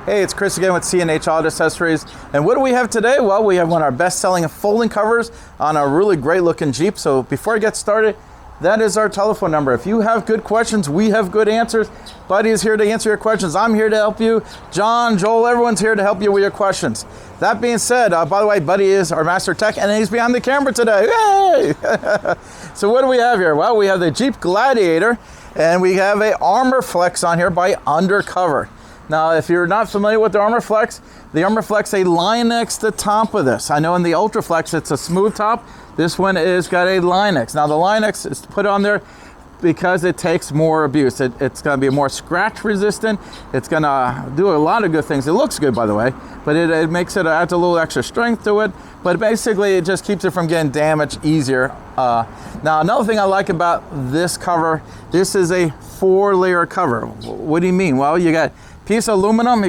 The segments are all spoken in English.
Hey, it's Chris again with C&H Auto Accessories. And what do we have today? Well, we have one of our best-selling folding covers on a really great-looking Jeep. So before I get started, that is our telephone number. If you have good questions, we have good answers. Buddy is here to answer your questions. I'm here to help you. John, Joel, everyone's here to help you with your questions. That being said, by the way, Buddy is our master tech, and he's behind the camera today. Yay! So what do we have here? Well, we have the Jeep Gladiator, and we have a Armor Flex on here by Undercover. Now, if you're not familiar with the Armor Flex, a line next to the top of this. I know in the Ultra Flex, it's a smooth top. This one is got a Line-X. Now, the Line-X is put on there because it takes more abuse. It's going to be more scratch resistant. It's going to do a lot of good things. It looks good, by the way, but it adds a little extra strength to it. But basically, it just keeps it from getting damaged easier. Now, another thing I like about this cover, this is a 4-layer cover. What do you mean? Well, you got piece of aluminum,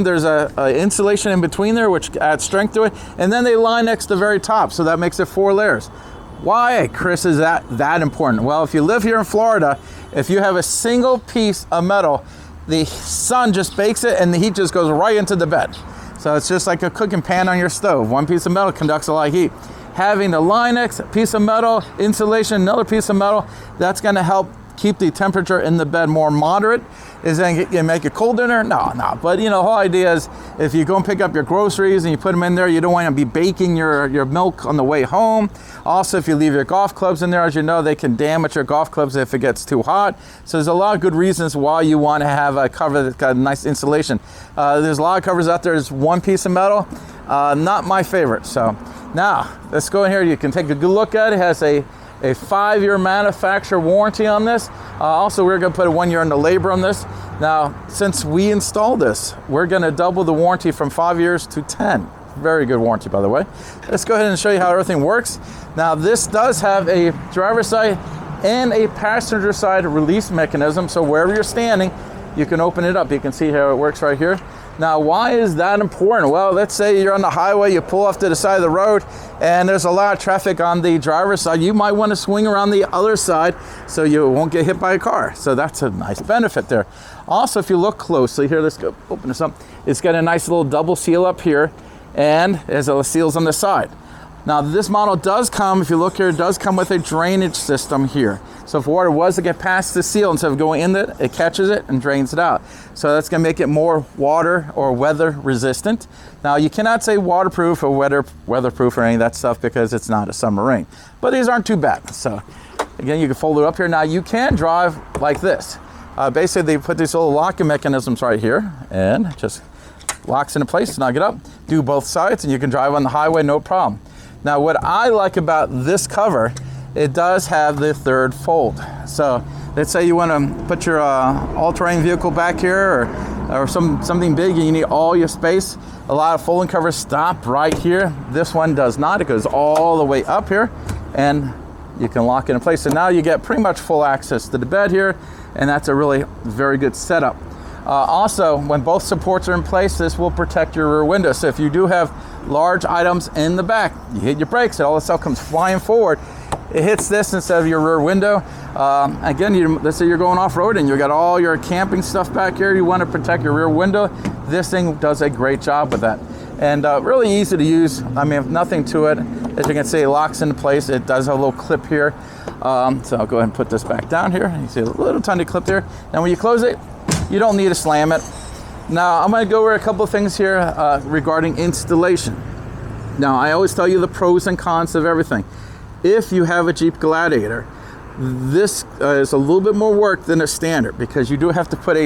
there's a insulation in between there which adds strength to it, and then they line next to the very top, so that makes it 4 layers. Why, Chris, is that important? Well, if you live here in Florida, if you have a single piece of metal, the sun just bakes it and the heat just goes right into the bed. So it's just like a cooking pan on your stove. One piece of metal conducts a lot of heat. Having the Line-X, a piece of metal, insulation, another piece of metal, that's gonna help keep the temperature in the bed more moderate. Is that going to make it cold in there? No. But you know, the whole idea is if you go and pick up your groceries and you put them in there, you don't want to be baking your milk on the way home. Also, if you leave your golf clubs in there, as you know, they can damage your golf clubs if it gets too hot. So there's a lot of good reasons why you want to have a cover that's got a nice insulation. There's a lot of covers out there. There's one piece of metal. Not my favorite. So now let's go in here. You can take a good look at it. It has a 5-year manufacturer warranty on this. Also, we're going to put a 1 year on the labor on this. Now, since we installed this, we're going to double the warranty from 5 years to 10. Very good warranty, by the way. Let's go ahead and show you how everything works. Now, this does have a driver's side and a passenger side release mechanism. So wherever you're standing, you can open it up. You can see how it works right here. Now, why is that important? Well, let's say you're on the highway, you pull off to the side of the road, and there's a lot of traffic on the driver's side. You might want to swing around the other side so you won't get hit by a car. So that's a nice benefit there. Also, if you look closely here, let's go open this up. It's got a nice little double seal up here, and there's seals on the side. Now, this model does come, if you look here, it does come with a drainage system here. So if water was to get past the seal, instead of going in it catches it and drains it out. So that's going to make it more water or weather resistant. Now, you cannot say waterproof or weatherproof or any of that stuff because it's not a submarine. But these aren't too bad. So again, you can fold it up here. Now, you can drive like this. Basically, they put these little locking mechanisms right here and just locks into place, snug it up, do both sides, and you can drive on the highway, no problem. Now, what I like about this cover, it does have the 3rd fold. So let's say you want to put your all-terrain vehicle back here or something big and you need all your space. A lot of folding covers stop right here. This one does not. It goes all the way up here and you can lock it in place. So now you get pretty much full access to the bed here, and that's a really very good setup. Also, when both supports are in place, this will protect your rear window. So if you do have large items in the back, you hit your brakes and all this stuff comes flying forward, it hits this instead of your rear window. Again, let's say you're going off-road and you got all your camping stuff back here, you want to protect your rear window. This thing does a great job with that. And really easy to use. I mean, nothing to it. As you can see, it locks into place. It does have a little clip here. So I'll go ahead and put this back down here. You see a little tiny clip there. Now when you close it, you don't need to slam it. Now I'm going to go over a couple of things here regarding installation. Now I always tell you the pros and cons of everything. If you have a Jeep Gladiator, this is a little bit more work than a standard because you do have to put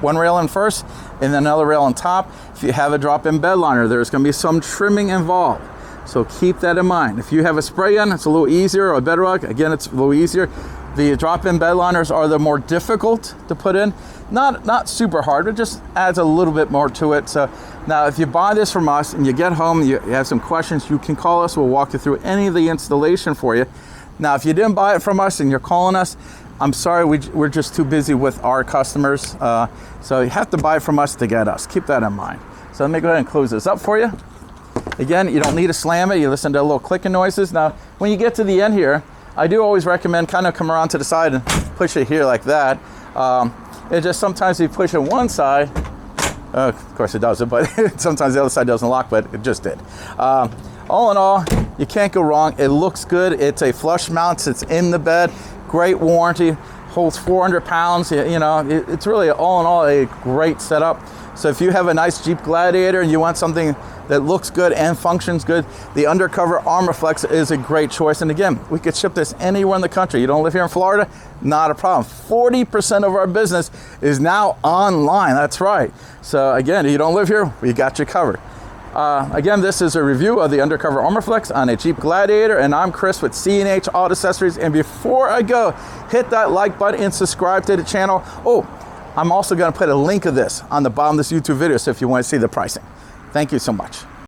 one rail in first and then another rail on top. If you have a drop-in bed liner, there's going to be some trimming involved. So keep that in mind. If you have a spray-in, it's a little easier, or a bedrock, again, it's a little easier. The drop-in bed liners are the more difficult to put in. Not super hard, it just adds a little bit more to it. So now if you buy this from us and you get home and you have some questions, you can call us. We'll walk you through any of the installation for you. Now, if you didn't buy it from us and you're calling us, I'm sorry, we're just too busy with our customers. So you have to buy it from us to get us. Keep that in mind. So let me go ahead and close this up for you. Again, you don't need to slam it. You listen to a little clicking noises. Now, when you get to the end here, I do always recommend kind of come around to the side and push it here like that. It just sometimes you push it one side, Of course it doesn't, but sometimes the other side doesn't lock, but it just did. All in all, you can't go wrong. It looks good. It's a flush mount, sits in the bed, great warranty, holds 400 pounds. You know, it's really all in all a great setup. So if you have a nice Jeep Gladiator and you want something that looks good and functions good, the Undercover Armor Flex is a great choice. And again, we could ship this anywhere in the country. You don't live here in Florida? Not a problem. 40% of our business is now online. That's right. So again, if you don't live here, we got you covered. Again, this is a review of the Undercover Armor Flex on a Jeep Gladiator, and I'm Chris with C&H Auto Accessories. And before I go, hit that like button and subscribe to the channel. Oh, I'm also going to put a link of this on the bottom of this YouTube video, so if you want to see the pricing. Thank you so much.